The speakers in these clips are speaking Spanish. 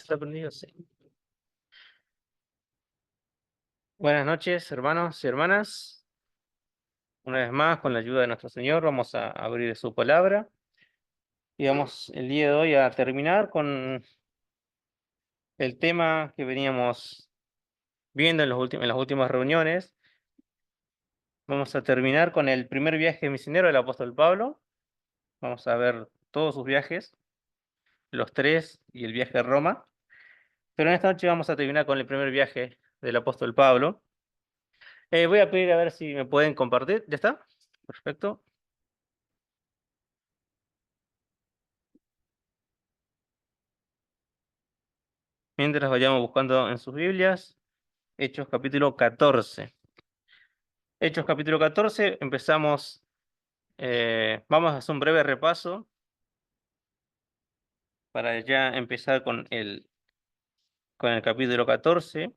¿Está prendido? Sí. Buenas noches, hermanos y hermanas. Una vez más, con la ayuda de nuestro Señor, vamos a abrir su palabra y vamos el día de hoy a terminar con el tema que veníamos viendo en las últimas reuniones. Vamos a terminar con el primer viaje misionero del apóstol Pablo. Vamos a ver todos sus viajes, los tres y el viaje a Roma. Pero en esta noche vamos a terminar con el primer viaje del apóstol Pablo. Voy a pedir a ver si me pueden compartir. ¿Ya está? Perfecto. Mientras vayamos buscando en sus Biblias, Hechos capítulo 14. Hechos capítulo 14, empezamos, vamos a hacer un breve repaso para ya empezar con el capítulo 14,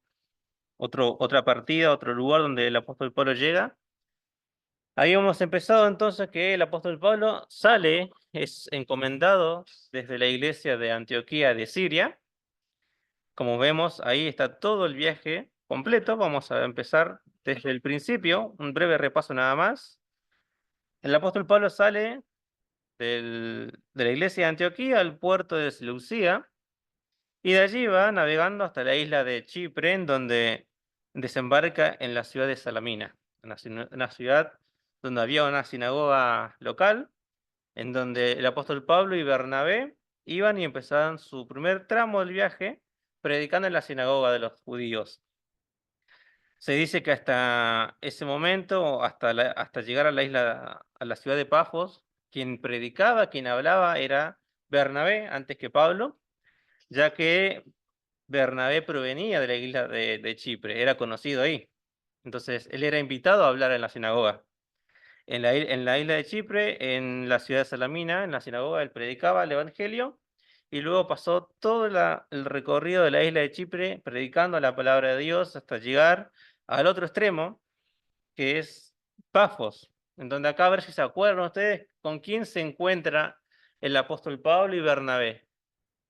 otra partida, otro lugar donde el apóstol Pablo llega. Ahí hemos empezado entonces que el apóstol Pablo sale, es encomendado desde la iglesia de Antioquía de Siria. Como vemos, ahí está todo el viaje completo. Vamos a empezar desde el principio, un breve repaso nada más. El apóstol Pablo sale de la iglesia de Antioquía al puerto de Seleucía y de allí va navegando hasta la isla de Chipre, en donde desembarca en la ciudad de Salamina, una ciudad donde había una sinagoga local, en donde el apóstol Pablo y Bernabé iban y empezaban su primer tramo del viaje predicando en la sinagoga de los judíos. Se dice que hasta ese momento, hasta llegar a la isla, a la ciudad de Pafos, quien predicaba, quien hablaba era Bernabé antes que Pablo, ya que Bernabé provenía de la isla de Chipre, era conocido ahí. Entonces, él era invitado a hablar en la sinagoga. En la isla de Chipre, en la ciudad de Salamina, en la sinagoga, él predicaba el evangelio y luego pasó todo el recorrido de la isla de Chipre predicando la palabra de Dios hasta llegar al otro extremo, que es Pafos, en donde acá a ver si se acuerdan ustedes con quién se encuentra el apóstol Pablo y Bernabé.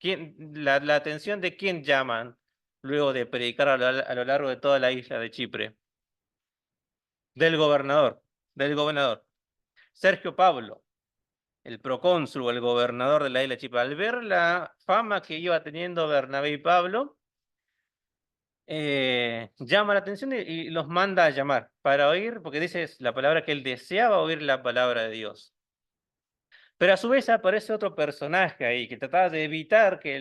La atención de quién llaman luego de predicar a lo largo de toda la isla de Chipre. Del gobernador, del gobernador. Sergio Pablo, el procónsul o el gobernador de la isla de Chipre. Al ver la fama que iba teniendo Bernabé y Pablo, llama la atención y los manda a llamar para oír, porque dice la palabra que él deseaba oír la palabra de Dios. Pero a su vez aparece otro personaje ahí que trataba de evitar que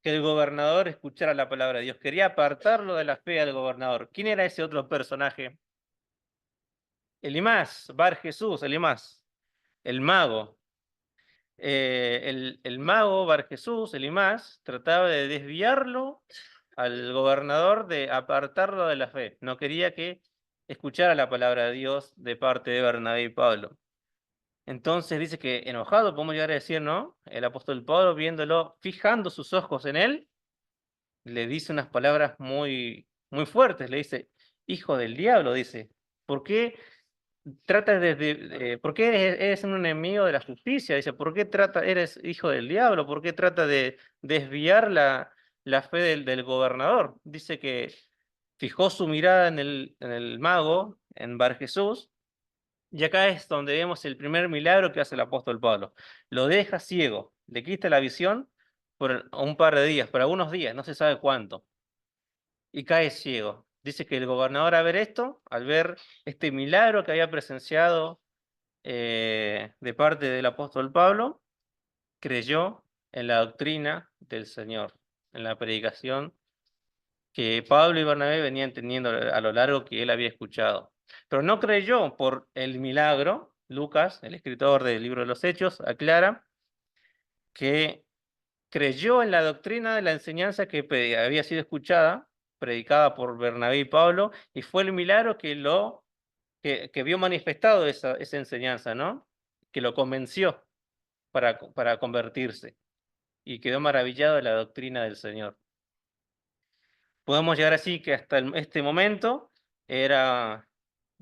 el gobernador escuchara la palabra de Dios. Quería apartarlo de la fe al gobernador. ¿Quién era ese otro personaje? Elimás, Bar Jesús, Elimás, el mago. El mago Bar Jesús, Elimás, trataba de desviarlo al gobernador, de apartarlo de la fe. No quería que escuchara la palabra de Dios de parte de Bernabé y Pablo. Entonces dice que enojado, podemos llegar a decir, ¿no? El apóstol Pablo, viéndolo, fijando sus ojos en él, le dice unas palabras muy, muy fuertes. Le dice, hijo del diablo, dice, ¿por qué tratas por qué eres un enemigo de la justicia? Dice, ¿por qué eres hijo del diablo? ¿Por qué trata de desviar la fe del gobernador? Dice que fijó su mirada en el mago, en Bar Jesús, y acá es donde vemos el primer milagro que hace el apóstol Pablo. Lo deja ciego, le quita la visión por un par de días, por algunos días, no se sabe cuánto, y cae ciego. Dice que el gobernador, al ver este milagro que había presenciado de parte del apóstol Pablo, creyó en la doctrina del Señor, en la predicación que Pablo y Bernabé venían teniendo a lo largo que él había escuchado. Pero no creyó por el milagro. Lucas, el escritor del libro de los Hechos, aclara que creyó en la doctrina de la enseñanza que había sido escuchada, predicada por Bernabé y Pablo, y fue el milagro que vio manifestado esa enseñanza, ¿no? Que lo convenció para convertirse y quedó maravillado de la doctrina del Señor. Podemos llegar así que hasta este momento era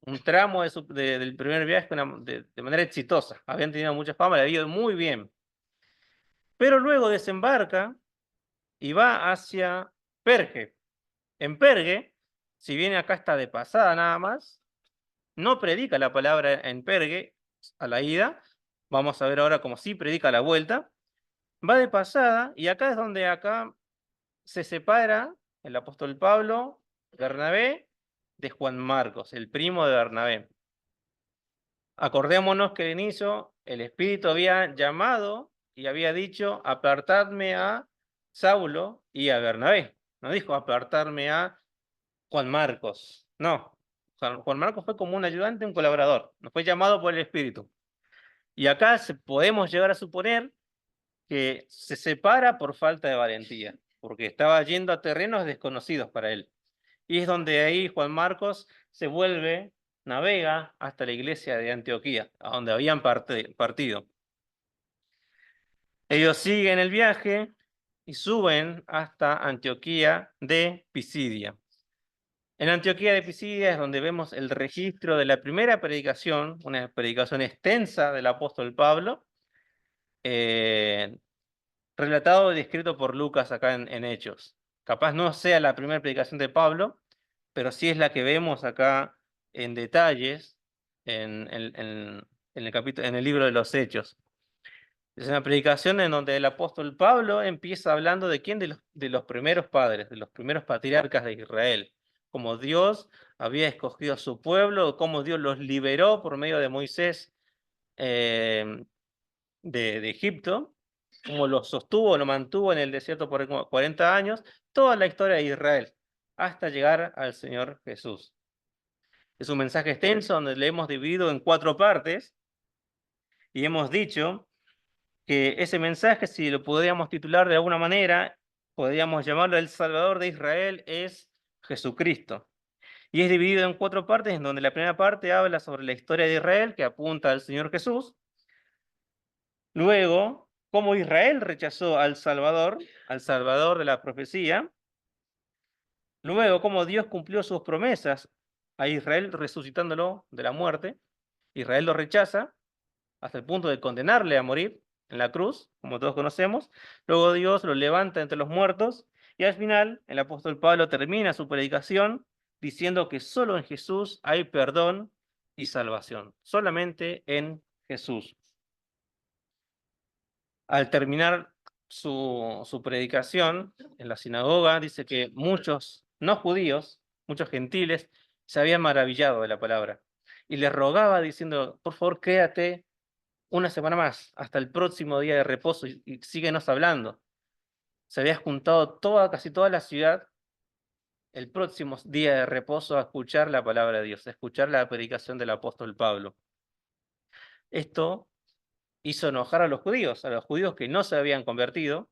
un tramo del primer viaje de manera exitosa. Habían tenido mucha fama, le había ido muy bien. Pero luego desembarca y va hacia Perge. En Perge, si bien acá está de pasada nada más, no predica la palabra en Perge a la ida. Vamos a ver ahora cómo sí predica a la vuelta. Va de pasada y acá es donde acá se separa el apóstol Pablo, Bernabé, de Juan Marcos, el primo de Bernabé. Acordémonos que al inicio el Espíritu había llamado y había dicho apartadme a Saulo y a Bernabé. No dijo apartarme a Juan Marcos. No, Juan Marcos fue como un ayudante, un colaborador. No fue llamado por el Espíritu. Y acá podemos llegar a suponer que se separa por falta de valentía, porque estaba yendo a terrenos desconocidos para él. Y es donde ahí Juan Marcos se vuelve, navega hasta la iglesia de Antioquía, a donde habían partido. Ellos siguen el viaje y suben hasta Antioquía de Pisidia. En Antioquía de Pisidia es donde vemos el registro de la primera predicación, una predicación extensa del apóstol Pablo, relatado y descrito por Lucas acá en Hechos. Capaz no sea la primera predicación de Pablo, pero sí es la que vemos acá en detalles en el capítulo, en el libro de los Hechos. Es una predicación en donde el apóstol Pablo empieza hablando de quién, de los primeros padres, de los primeros patriarcas de Israel, cómo Dios había escogido a su pueblo, cómo Dios los liberó por medio de Moisés de Egipto, cómo lo sostuvo, lo mantuvo en el desierto por 40 años, toda la historia de Israel, hasta llegar al Señor Jesús. Es un mensaje extenso donde le hemos dividido en 4 partes y hemos dicho que ese mensaje, si lo podríamos titular de alguna manera, podríamos llamarlo el Salvador de Israel, es Jesucristo. Y es dividido en 4 partes, en donde la primera parte habla sobre la historia de Israel, que apunta al Señor Jesús. Luego, cómo Israel rechazó al Salvador de la profecía. Luego, cómo Dios cumplió sus promesas a Israel resucitándolo de la muerte. Israel lo rechaza hasta el punto de condenarle a morir en la cruz, como todos conocemos. Luego Dios lo levanta entre los muertos y al final el apóstol Pablo termina su predicación diciendo que solo en Jesús hay perdón y salvación, solamente en Jesús. Al terminar su predicación en la sinagoga, dice que muchos no judíos, muchos gentiles, se habían maravillado de la palabra y le rogaba diciendo, por favor, quédate una semana más, hasta el próximo día de reposo y síguenos hablando. Se había juntado casi toda la ciudad el próximo día de reposo a escuchar la palabra de Dios, a escuchar la predicación del apóstol Pablo. Esto hizo enojar a los judíos que no se habían convertido,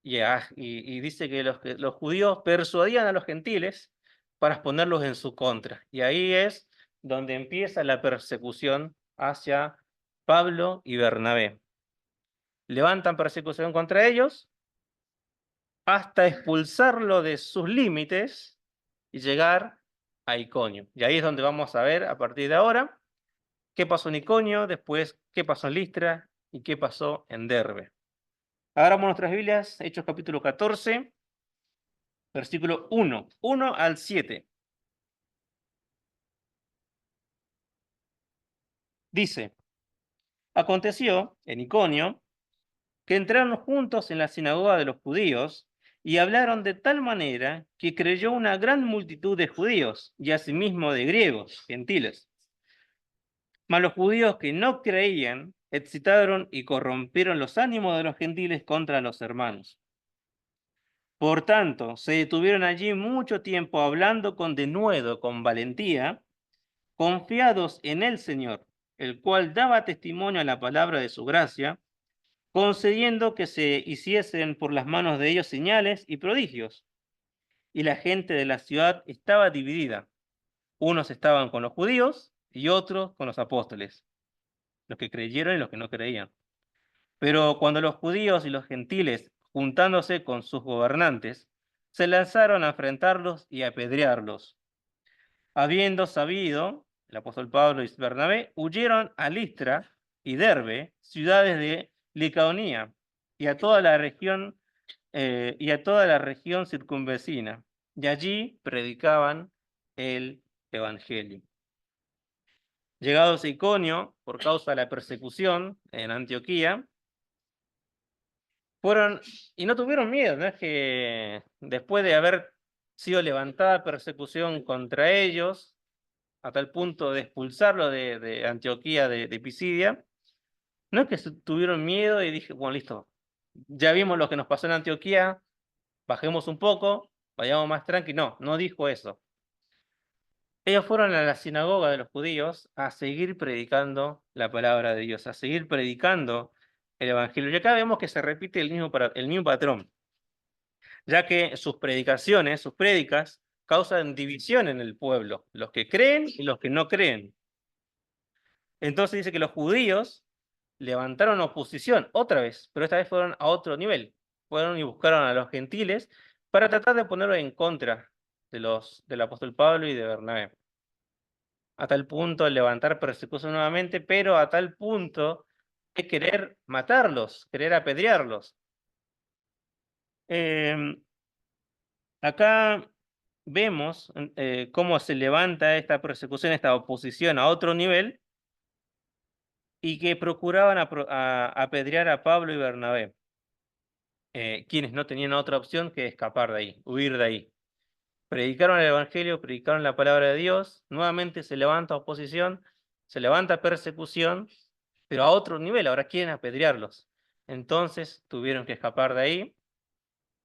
y dice que los judíos persuadían a los gentiles para ponerlos en su contra. Y ahí es donde empieza la persecución hacia Pablo y Bernabé. Levantan persecución contra ellos hasta expulsarlo de sus límites y llegar a Iconio. Y ahí es donde vamos a ver a partir de ahora qué pasó en Iconio, después qué pasó en Listra y qué pasó en Derbe. Abramos nuestras Biblias, Hechos capítulo 14, versículo 1 al 7. Dice, aconteció en Iconio que entraron juntos en la sinagoga de los judíos y hablaron de tal manera que creyó una gran multitud de judíos y asimismo de griegos, gentiles. Mas los judíos que no creían excitaron y corrompieron los ánimos de los gentiles contra los hermanos. Por tanto, se detuvieron allí mucho tiempo hablando con denuedo, con valentía, confiados en el Señor, el cual daba testimonio a la palabra de su gracia, concediendo que se hiciesen por las manos de ellos señales y prodigios. Y la gente de la ciudad estaba dividida. Unos estaban con los judíos y otros con los apóstoles, los que creyeron y los que no creían. Pero cuando los judíos y los gentiles, juntándose con sus gobernantes, se lanzaron a enfrentarlos y a apedrearlos. Habiendo sabido, el apóstol Pablo y Bernabé huyeron a Listra y Derbe, ciudades de Licaonía, y a toda la región y a toda la región circunvecina, y allí predicaban el Evangelio. Llegados a Iconio, por causa de la persecución en Antioquía, fueron, y no tuvieron miedo, no es que después de haber sido levantada persecución contra ellos, a tal punto de expulsarlo de Antioquía, de Pisidia, no es que tuvieron miedo y dije, bueno, listo, ya vimos lo que nos pasó en Antioquía, bajemos un poco, vayamos más tranqui. No, no dijo eso. Ellos fueron a la sinagoga de los judíos a seguir predicando la palabra de Dios, a seguir predicando el Evangelio. Y acá vemos que se repite el mismo patrón, ya que sus predicaciones, sus prédicas, causan división en el pueblo, los que creen y los que no creen. Entonces dice que los judíos levantaron oposición otra vez, pero esta vez fueron a otro nivel. Fueron y buscaron a los gentiles para tratar de ponerlo en contra del apóstol Pablo y de Bernabé. A tal punto de levantar persecución nuevamente, pero a tal punto de querer matarlos, querer apedrearlos. Acá vemos cómo se levanta esta persecución, esta oposición a otro nivel, y que procuraban apedrear a Pablo y Bernabé, quienes no tenían otra opción que escapar de ahí, huir de ahí. Predicaron el Evangelio, predicaron la palabra de Dios, nuevamente se levanta oposición, se levanta persecución, pero a otro nivel, ahora quieren apedrearlos. Entonces tuvieron que escapar de ahí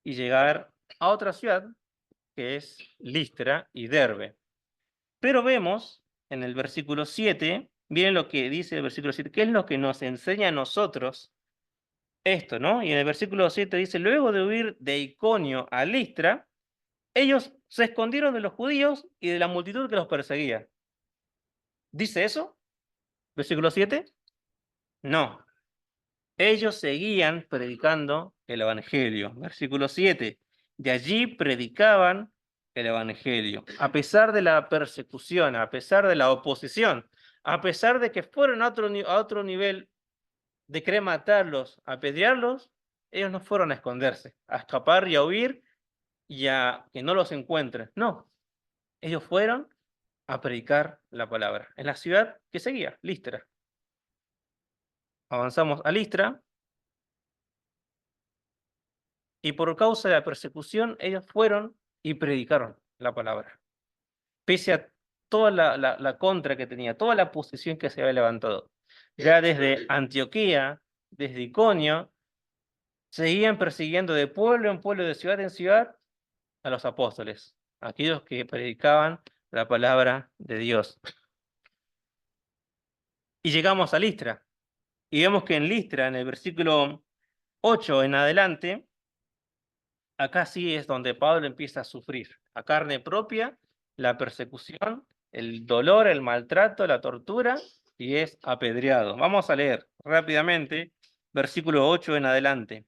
y llegar a otra ciudad, que es Listra y Derbe. Pero vemos en el versículo 7, miren lo que dice el versículo 7, ¿qué es lo que nos enseña a nosotros esto, no? Y en el versículo 7 dice, luego de huir de Iconio a Listra, ellos se escondieron de los judíos y de la multitud que los perseguía. ¿Dice eso? Versículo 7. No. Ellos seguían predicando el Evangelio. Versículo 7. De allí predicaban el Evangelio. A pesar de la persecución, a pesar de la oposición, a pesar de que fueron a otro nivel de querer matarlos, apedrearlos, ellos no fueron a esconderse, a escapar y a huir y a que no los encuentren. No, ellos fueron a predicar la palabra en la ciudad que seguía, Listra. Avanzamos a Listra y por causa de la persecución ellos fueron y predicaron la palabra. Pese a toda la contra que tenía, toda la posición que se había levantado. Ya desde Antioquía, desde Iconio, seguían persiguiendo de pueblo en pueblo, de ciudad en ciudad, a los apóstoles, aquellos que predicaban la palabra de Dios. Y llegamos a Listra. Y vemos que en Listra, en el versículo 8 en adelante, acá sí es donde Pablo empieza a sufrir a carne propia la persecución, el dolor, el maltrato, la tortura, y es apedreado. Vamos a leer rápidamente versículo 8 en adelante.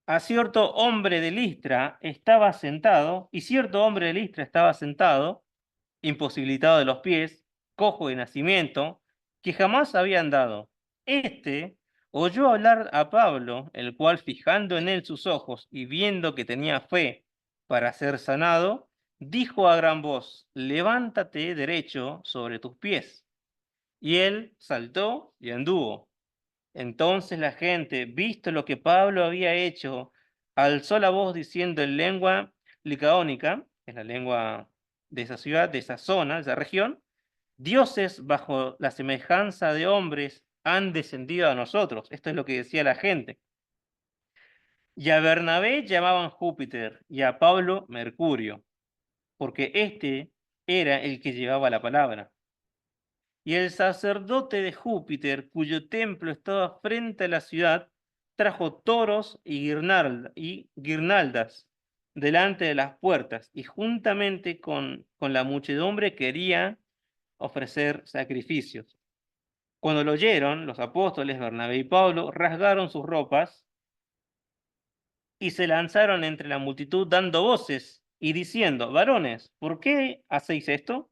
A cierto hombre de Listra estaba sentado, y cierto hombre de Listra estaba sentado, imposibilitado de los pies, cojo de nacimiento, que jamás había andado. Este oyó hablar a Pablo, el cual fijando en él sus ojos y viendo que tenía fe para ser sanado, dijo a gran voz, levántate derecho sobre tus pies. Y él saltó y anduvo. Entonces la gente, visto lo que Pablo había hecho, alzó la voz diciendo en lengua licaónica, que es la lengua de esa ciudad, de esa zona, de esa región, dioses bajo la semejanza de hombres han descendido a nosotros. Esto es lo que decía la gente. Y a Bernabé llamaban Júpiter y a Pablo Mercurio, porque este era el que llevaba la palabra. Y el sacerdote de Júpiter, cuyo templo estaba frente a la ciudad, trajo toros y guirnaldas delante de las puertas, y juntamente con la muchedumbre quería ofrecer sacrificios. Cuando lo oyeron, los apóstoles Bernabé y Pablo rasgaron sus ropas y se lanzaron entre la multitud dando voces y diciendo, varones, ¿por qué hacéis esto?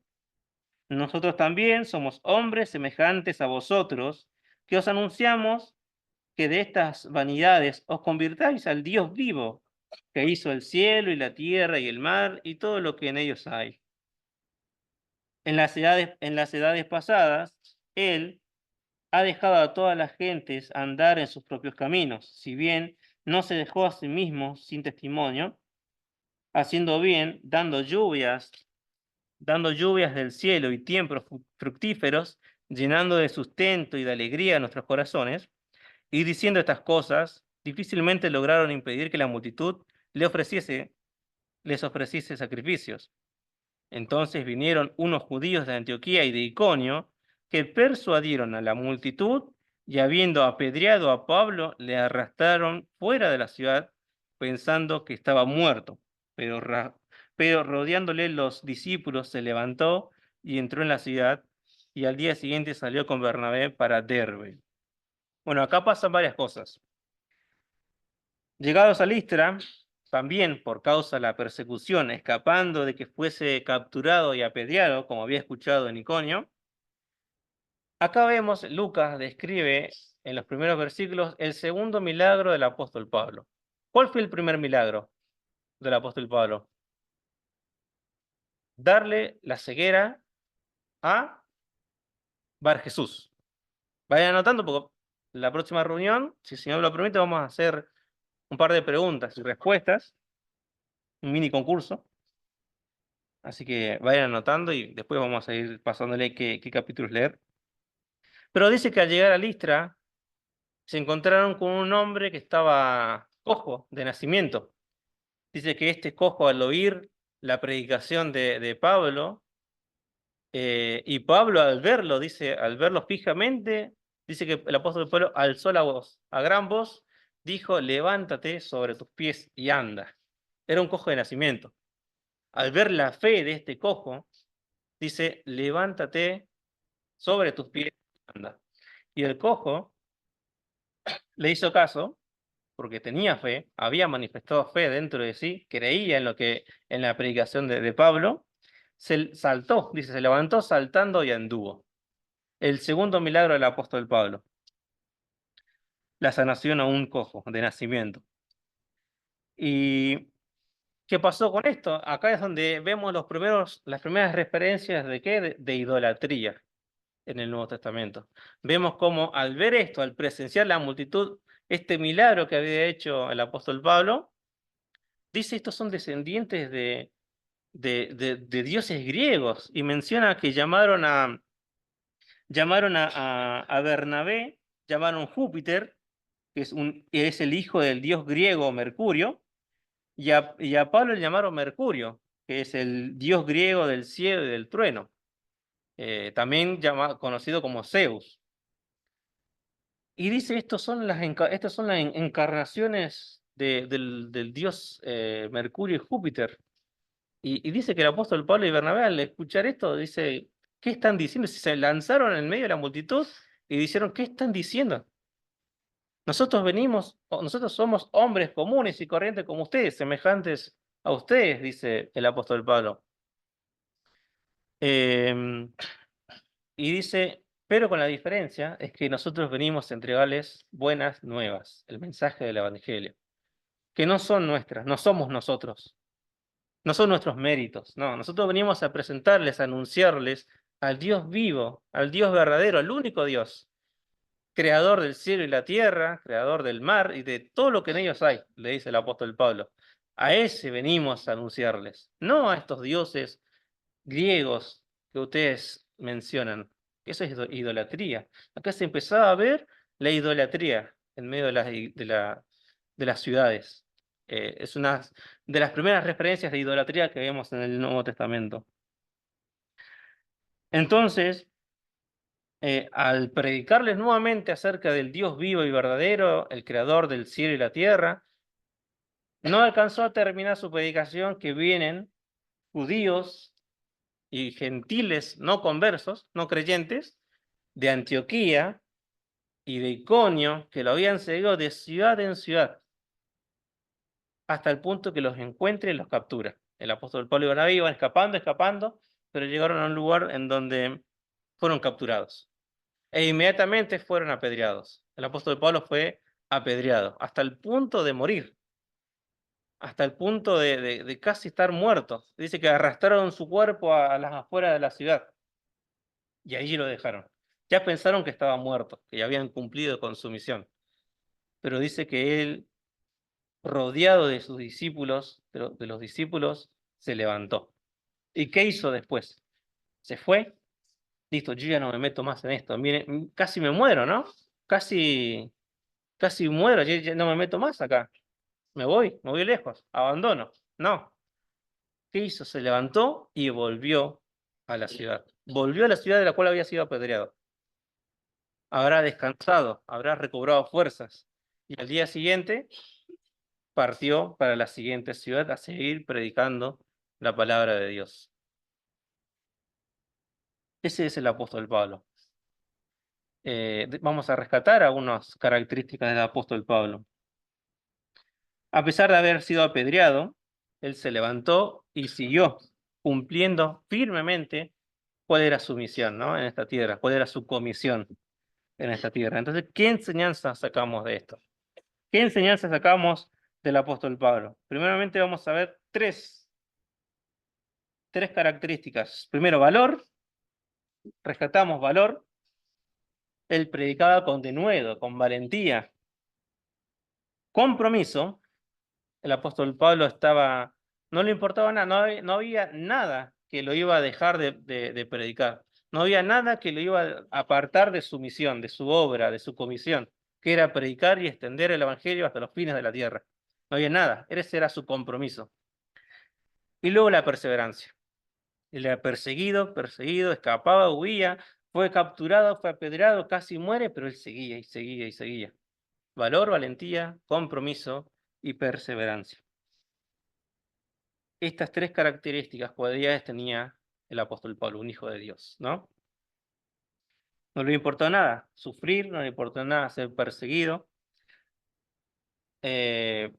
Nosotros también somos hombres semejantes a vosotros, que os anunciamos que de estas vanidades os convirtáis al Dios vivo, que hizo el cielo y la tierra y el mar y todo lo que en ellos hay. En las edades pasadas, Él ha dejado a todas las gentes andar en sus propios caminos, si bien no se dejó a sí mismo sin testimonio, haciendo bien, dando lluvias del cielo y tiempos fructíferos, llenando de sustento y de alegría nuestros corazones, y diciendo estas cosas, difícilmente lograron impedir que la multitud les ofreciese sacrificios. Entonces vinieron unos judíos de Antioquía y de Iconio, que persuadieron a la multitud, y habiendo apedreado a Pablo, le arrastraron fuera de la ciudad, pensando que estaba muerto. Pero, pero rodeándole los discípulos, se levantó y entró en la ciudad, y al día siguiente salió con Bernabé para Derbe. Bueno, acá pasan varias cosas. Llegados a Listra, también por causa de la persecución, escapando de que fuese capturado y apedreado, como había escuchado en Iconio, acá vemos, Lucas describe en los primeros versículos el segundo milagro del apóstol Pablo. ¿Cuál fue el primer milagro del apóstol Pablo? Darle la ceguera a Bar Jesús. Vayan anotando porque la próxima reunión, si el Señor lo permite, vamos a hacer un par de preguntas y respuestas, un mini concurso. Así que vayan anotando y después vamos a ir pasándole qué capítulos leer. Pero dice que al llegar a Listra se encontraron con un hombre que estaba cojo de nacimiento. Dice que este cojo, al oír la predicación de Pablo, y Pablo al verlo, dice, al verlo fijamente, dice que el apóstol Pablo alzó la voz, a gran voz, dijo: levántate sobre tus pies y anda. Era un cojo de nacimiento. Al ver la fe de este cojo, dice: levántate sobre tus pies y anda. Y el cojo le hizo caso porque tenía fe, había manifestado fe dentro de sí, creía en la predicación de Pablo, se saltó, dice, se levantó saltando y anduvo. El segundo milagro del apóstol Pablo, la sanación a un cojo de nacimiento. ¿Y qué pasó con esto? Acá es donde vemos las primeras referencias de qué, de idolatría en el Nuevo Testamento. Vemos cómo al ver esto, al presenciar la multitud, este milagro que había hecho el apóstol Pablo, dice: estos son descendientes de dioses griegos, y menciona que llamaron a Bernabé, llamaron Júpiter, que es el hijo del dios griego Mercurio, y a Pablo le llamaron Mercurio, que es el dios griego del cielo y del trueno, también conocido como Zeus. Y dice: estas son las encarnaciones del dios Mercurio y Júpiter. Y dice que el apóstol Pablo y Bernabé, al escuchar esto, dice: ¿qué están diciendo? Si se lanzaron en medio de la multitud y dijeron: ¿qué están diciendo? Nosotros somos hombres comunes y corrientes como ustedes, semejantes a ustedes, dice el apóstol Pablo. Em, y dice: pero con la diferencia es que nosotros venimos a entregarles buenas nuevas, el mensaje del evangelio, que no son nuestras, no somos nosotros. No son nuestros méritos, no. Nosotros venimos a presentarles, a anunciarles al Dios vivo, al Dios verdadero, al único Dios, creador del cielo y la tierra, creador del mar y de todo lo que en ellos hay, le dice el apóstol Pablo. A ese venimos a anunciarles, no a estos dioses griegos que ustedes mencionan. Eso es idolatría. Acá se empezaba a ver la idolatría en medio de las ciudades. Es una de las primeras referencias de idolatría que vemos en el Nuevo Testamento. Entonces, al predicarles nuevamente acerca del Dios vivo y verdadero, el creador del cielo y la tierra, no alcanzó a terminar su predicación, que vienen judíos y gentiles no conversos, no creyentes, de Antioquía y de Iconio, que lo habían seguido de ciudad en ciudad, hasta el punto que los encuentra y los captura. El apóstol Pablo y Bernabé iban escapando, pero llegaron a un lugar en donde fueron capturados. E inmediatamente fueron apedreados. El apóstol Pablo fue apedreado, hasta el punto de morir, hasta el punto de casi estar muerto. Dice que arrastraron su cuerpo a las afueras de la ciudad y allí lo dejaron. Ya pensaron que estaba muerto, que ya habían cumplido con su misión. Pero dice que él, rodeado de sus discípulos, de los discípulos, se levantó. ¿Y qué hizo después? Se fue. Listo, yo ya no me meto más en esto. Miren, casi me muero, ¿no? Casi muero, yo ya no me meto más acá. Me voy lejos, abandono. No. ¿Qué hizo? Se levantó y volvió a la ciudad. Volvió a la ciudad de la cual había sido apedreado. Habrá descansado, habrá recobrado fuerzas. Y al día siguiente partió para la siguiente ciudad a seguir predicando la palabra de Dios. Ese es el apóstol Pablo. Vamos a rescatar algunas características del apóstol Pablo. A pesar de haber sido apedreado, él se levantó y siguió cumpliendo firmemente cuál era su misión, ¿no? En esta tierra, cuál era su comisión en esta tierra. Entonces, ¿qué enseñanza sacamos de esto? ¿Qué enseñanza sacamos del apóstol Pablo? Primeramente vamos a ver tres características. Primero, valor. Rescatamos valor. Él predicaba con denuedo, con valentía. Compromiso. El apóstol Pablo no le importaba nada, no había nada que lo iba a dejar de predicar. No había nada que lo iba a apartar de su misión, de su obra, de su comisión, que era predicar y extender el evangelio hasta los fines de la tierra. No había nada, ese era su compromiso. Y luego la perseverancia. Él era perseguido, escapaba, huía, fue capturado, fue apedreado, casi muere, pero él seguía y seguía y seguía. Valor, valentía, compromiso y perseverancia. Estas tres características, cualidades tenía el apóstol Pablo, un hijo de Dios, ¿no? No le importó nada sufrir, no le importó nada ser perseguido, eh,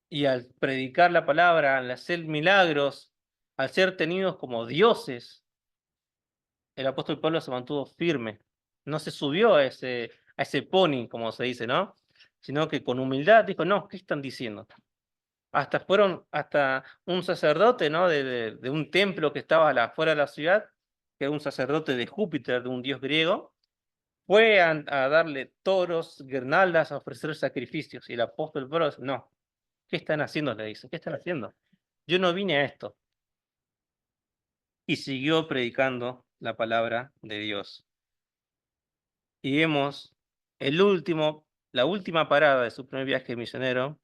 y al predicar la palabra, al hacer milagros, al ser tenidos como dioses, el apóstol Pablo se mantuvo firme, no se subió a ese pony, como se dice, ¿no? Sino que con humildad dijo, no, ¿qué están diciendo? Hasta un sacerdote, ¿no? De un templo que estaba afuera de la ciudad, que era un sacerdote de Júpiter, de un dios griego, fue a darle toros, guirnaldas, a ofrecer sacrificios. Y el apóstol Pablo dice, no, ¿qué están haciendo? Le dice, ¿qué están haciendo? Yo no vine a esto. Y siguió predicando la palabra de Dios. Y vemos la última parada de su primer viaje misionero,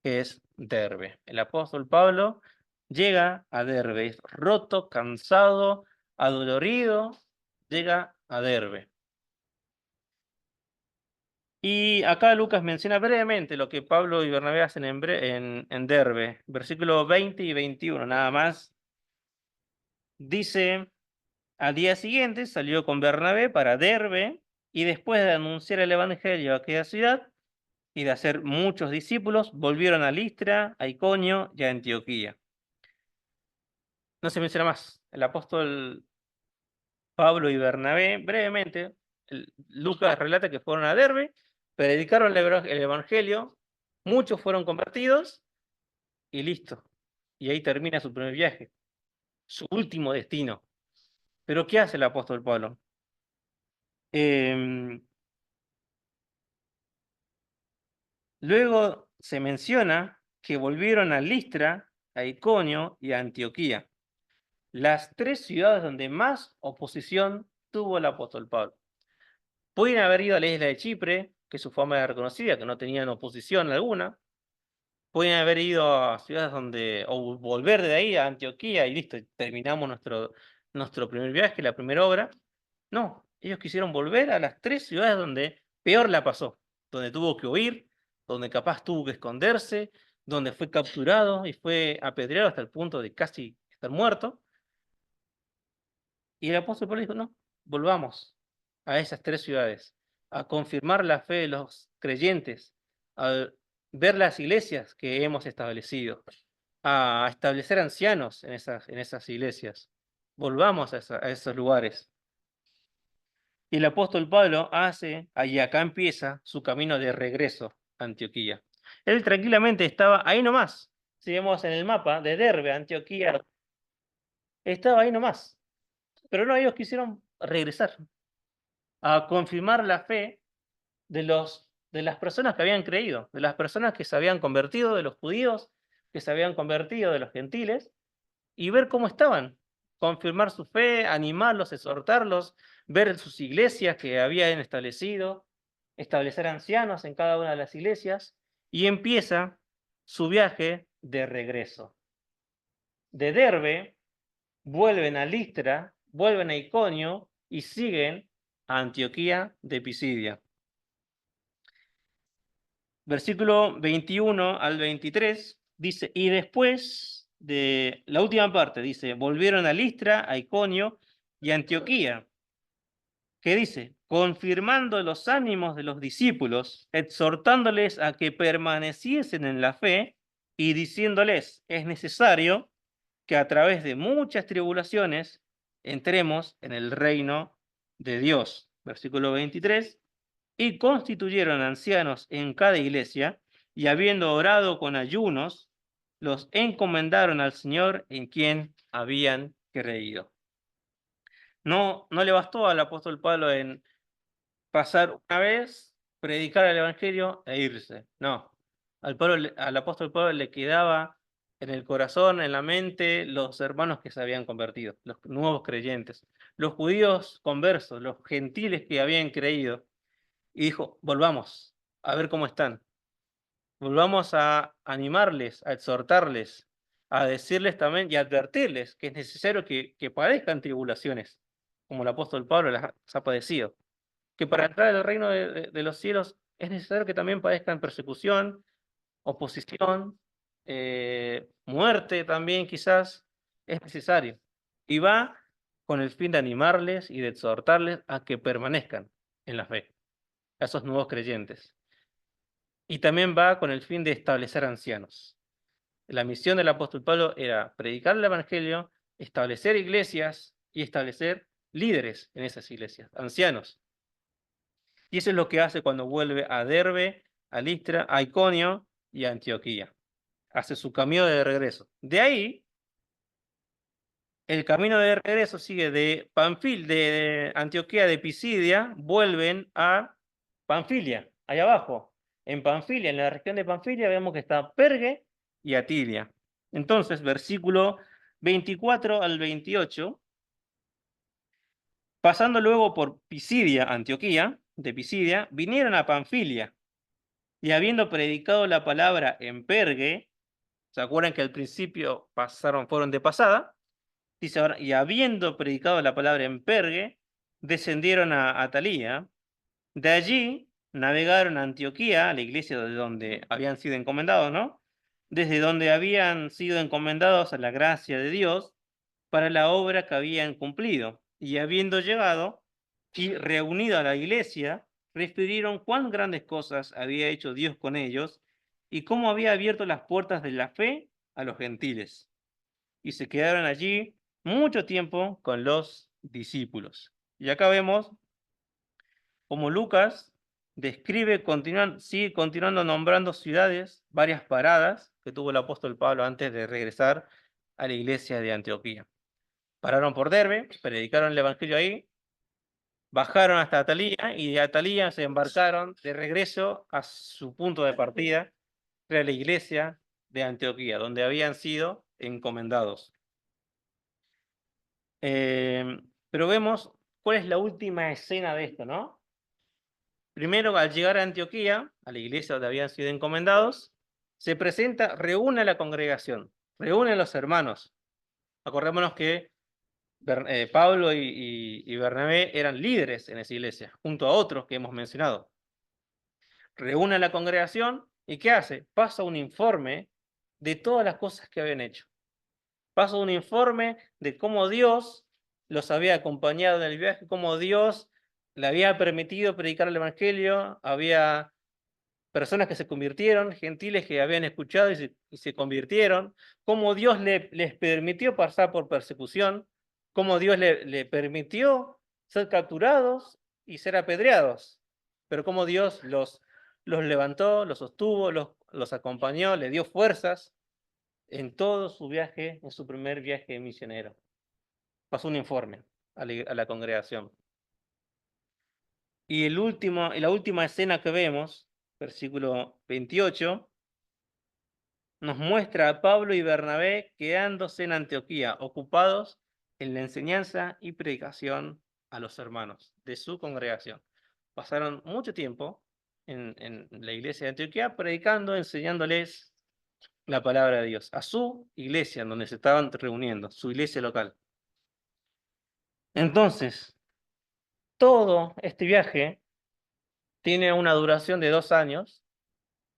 que es Derbe. El apóstol Pablo llega a Derbe, es roto, cansado, adolorido, llega a Derbe. Y acá Lucas menciona brevemente lo que Pablo y Bernabé hacen en Derbe, versículos 20 y 21, nada más. Dice, al día siguiente salió con Bernabé para Derbe, y después de anunciar el evangelio a aquella ciudad y de hacer muchos discípulos, volvieron a Listra, a Iconio y a Antioquía. No se menciona más. El apóstol Pablo y Bernabé, brevemente, Lucas relata que fueron a Derbe, predicaron el evangelio, muchos fueron convertidos y listo. Y ahí termina su primer viaje, su último destino. Pero ¿qué hace el apóstol Pablo? Em, Luego se menciona que volvieron a Listra, a Iconio y a Antioquía, las tres ciudades donde más oposición tuvo el apóstol Pablo. Pueden haber ido a la isla de Chipre, que su fama era reconocida, que no tenían oposición alguna. Pueden haber ido a ciudades o volver de ahí a Antioquía y listo, terminamos nuestro primer viaje, la primera obra. No, ellos quisieron volver a las tres ciudades donde peor la pasó, donde tuvo que huir, donde capaz tuvo que esconderse, donde fue capturado y fue apedreado hasta el punto de casi estar muerto. Y el apóstol Pablo dijo, no, volvamos a esas tres ciudades, a confirmar la fe de los creyentes, a ver las iglesias que hemos establecido, a establecer ancianos en esas iglesias. Volvamos a esos lugares. Y el apóstol Pablo y acá empieza su camino de regreso a Antioquía. Él tranquilamente estaba ahí nomás. Si vemos en el mapa de Derbe, Antioquía, estaba ahí nomás. Pero no, ellos quisieron regresar a confirmar la fe de las personas que habían creído, de las personas que se habían convertido, de los judíos que se habían convertido, de los gentiles, y ver cómo estaban, confirmar su fe, animarlos, exhortarlos, ver sus iglesias que habían establecido, establecer ancianos en cada una de las iglesias, y empieza su viaje de regreso. De Derbe vuelven a Listra, vuelven a Iconio y siguen a Antioquía de Pisidia. Versículo 21 al 23 dice, y después de la última parte, dice, volvieron a Listra, a Iconio y a Antioquía, que dice, confirmando los ánimos de los discípulos, exhortándoles a que permaneciesen en la fe y diciéndoles, es necesario que a través de muchas tribulaciones entremos en el reino de Dios. Versículo 23, y constituyeron ancianos en cada iglesia, y habiendo orado con ayunos, los encomendaron al Señor en quien habían creído. No le bastó al apóstol Pablo en pasar una vez, predicar el Evangelio e irse. No, al apóstol Pablo le quedaba en el corazón, en la mente, los hermanos que se habían convertido, los nuevos creyentes, los judíos conversos, los gentiles que habían creído. Y dijo, volvamos a ver cómo están. Volvamos a animarles, a exhortarles, a decirles también y advertirles que es necesario que padezcan tribulaciones, como el apóstol Pablo las ha padecido. Que para entrar al reino de los cielos es necesario que también padezcan persecución, oposición, muerte también quizás, es necesario. Y va con el fin de animarles y de exhortarles a que permanezcan en la fe, a esos nuevos creyentes. Y también va con el fin de establecer ancianos. La misión del apóstol Pablo era predicar el evangelio, establecer iglesias y establecer líderes en esas iglesias, ancianos. Y eso es lo que hace cuando vuelve a Derbe, a Listra, a Iconio y a Antioquía. Hace su camino de regreso. De ahí, el camino de regreso sigue de Antioquía, de Pisidia, vuelven a Panfilia, allá abajo. En Panfilia, en la región de Panfilia, vemos que está Pergue y Atilia. Entonces, versículo 24 al 28, pasando luego por Pisidia, Antioquía, de Pisidia, vinieron a Panfilia, y habiendo predicado la palabra en Pergue, ¿se acuerdan que al principio fueron de pasada? Dice ahora, y habiendo predicado la palabra en Pergue, descendieron a Atalía. De allí navegaron a Antioquía, a la iglesia de donde habían sido encomendados, ¿no? Desde donde habían sido encomendados a la gracia de Dios para la obra que habían cumplido. Y habiendo llegado y reunido a la iglesia, refirieron cuán grandes cosas había hecho Dios con ellos y cómo había abierto las puertas de la fe a los gentiles. Y se quedaron allí mucho tiempo con los discípulos. Y acá vemos cómo Lucas sigue continuando nombrando ciudades, varias paradas que tuvo el apóstol Pablo antes de regresar a la iglesia de Antioquía. Pararon por Derbe, predicaron el evangelio ahí, bajaron hasta Atalía y de Atalía se embarcaron de regreso a su punto de partida, que era la iglesia de Antioquía, donde habían sido encomendados. Pero vemos cuál es la última escena de esto, ¿no? Primero, al llegar a Antioquía, a la iglesia donde habían sido encomendados, se presenta, reúne a la congregación, reúne a los hermanos. Acordémonos que Pablo y Bernabé eran líderes en esa iglesia, junto a otros que hemos mencionado. Reúne a la congregación y ¿qué hace? Pasa un informe de todas las cosas que habían hecho. Pasa un informe de cómo Dios los había acompañado en el viaje, cómo Dios le había permitido predicar el evangelio, había personas que se convirtieron, gentiles que habían escuchado y se convirtieron, cómo Dios les permitió pasar por persecución, cómo Dios le permitió ser capturados y ser apedreados. Pero como Dios los levantó, los sostuvo, los acompañó, les dio fuerzas en todo su viaje, en su primer viaje misionero. Pasó un informe a la congregación. Y la última escena que vemos, versículo 28, nos muestra a Pablo y Bernabé quedándose en Antioquía, ocupados en la enseñanza y predicación a los hermanos de su congregación. Pasaron mucho tiempo en la iglesia de Antioquía predicando, enseñándoles la palabra de Dios a su iglesia, en donde se estaban reuniendo, su iglesia local. Entonces, todo este viaje tiene una duración de 2 años,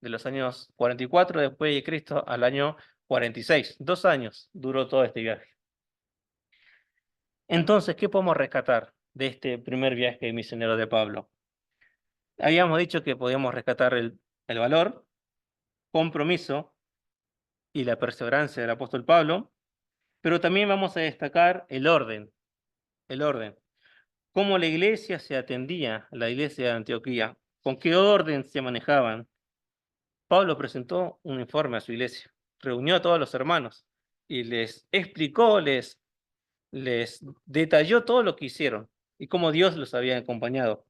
de los años 44 después de Cristo al año 46. 2 años duró todo este viaje. Entonces, ¿qué podemos rescatar de este primer viaje misionero de Pablo? Habíamos dicho que podíamos rescatar el valor, compromiso y la perseverancia del apóstol Pablo, pero también vamos a destacar el orden, cómo la iglesia se atendía, la iglesia de Antioquía, con qué orden se manejaban. Pablo presentó un informe a su iglesia, reunió a todos los hermanos y les explicó, les detalló todo lo que hicieron y cómo Dios los había acompañado.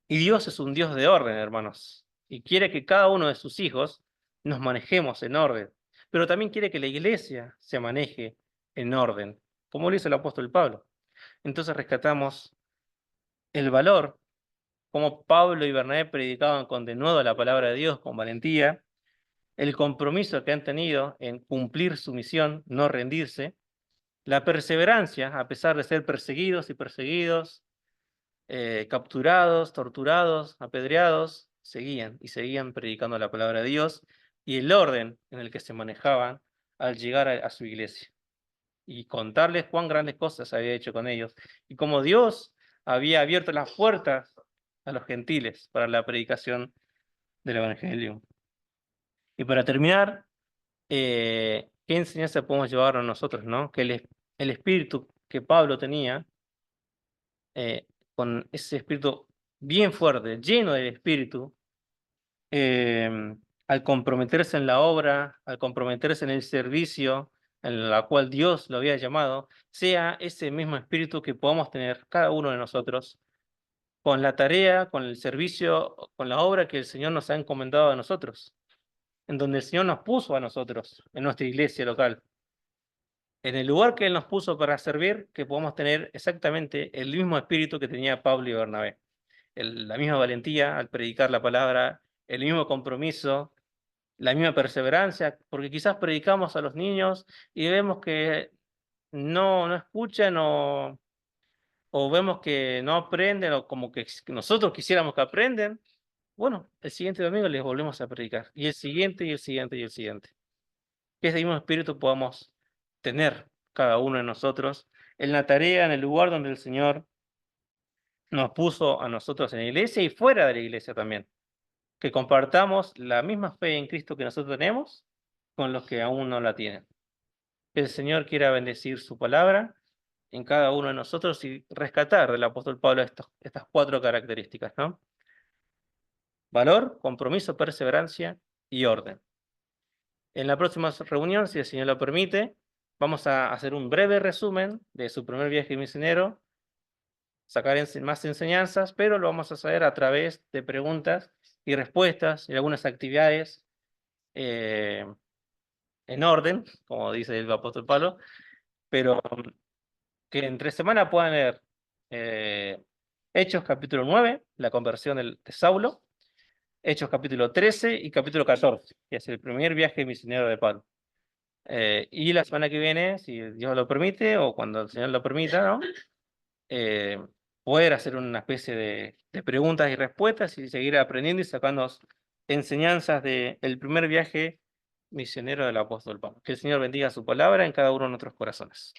Y Dios es un Dios de orden, hermanos, y quiere que cada uno de sus hijos nos manejemos en orden, pero también quiere que la iglesia se maneje en orden, como lo hizo el apóstol Pablo. Entonces rescatamos el valor, como Pablo y Bernabé predicaban con denuedo la palabra de Dios con valentía, el compromiso que han tenido en cumplir su misión, no rendirse, la perseverancia, a pesar de ser perseguidos y perseguidos, capturados, torturados, apedreados, seguían y seguían predicando la palabra de Dios y el orden en el que se manejaban al llegar a su iglesia y contarles cuán grandes cosas había hecho con ellos y cómo Dios había abierto las puertas a los gentiles para la predicación del Evangelio. Y para terminar, ¿qué enseñanza podemos llevar a nosotros, no? Que el espíritu que Pablo tenía, con ese espíritu bien fuerte, lleno del espíritu, al comprometerse en la obra, al comprometerse en el servicio en la cual Dios lo había llamado, sea ese mismo espíritu que podamos tener cada uno de nosotros con la tarea, con el servicio, con la obra que el Señor nos ha encomendado a nosotros, en donde el Señor nos puso a nosotros, en nuestra iglesia local. En el lugar que Él nos puso para servir, que podamos tener exactamente el mismo espíritu que tenía Pablo y Bernabé. La misma valentía al predicar la palabra, el mismo compromiso, la misma perseverancia, porque quizás predicamos a los niños y vemos que no escuchan o vemos que no aprenden o como que nosotros quisiéramos que aprenden. Bueno, el siguiente domingo les volvemos a predicar, y el siguiente, y el siguiente, y el siguiente. Que ese mismo espíritu podamos tener cada uno de nosotros en la tarea, en el lugar donde el Señor nos puso a nosotros en la iglesia y fuera de la iglesia también. Que compartamos la misma fe en Cristo que nosotros tenemos con los que aún no la tienen. Que el Señor quiera bendecir su palabra en cada uno de nosotros y rescatar del apóstol Pablo estas 4 características, ¿no? Valor, compromiso, perseverancia y orden. En la próxima reunión, si el Señor lo permite, vamos a hacer un breve resumen de su primer viaje misionero, sacar más enseñanzas, pero lo vamos a hacer a través de preguntas y respuestas y algunas actividades en orden, como dice el apóstol Pablo, pero que entre semana puedan leer Hechos capítulo 9, la conversión de Saulo, Hechos capítulo 13 y capítulo 14, que es el primer viaje misionero de Pablo. Y la semana que viene, si Dios lo permite, o cuando el Señor lo permita, ¿no? Poder hacer una especie de preguntas y respuestas y seguir aprendiendo y sacando enseñanzas del primer viaje misionero del apóstol Pablo. Que el Señor bendiga su palabra en cada uno de nuestros corazones.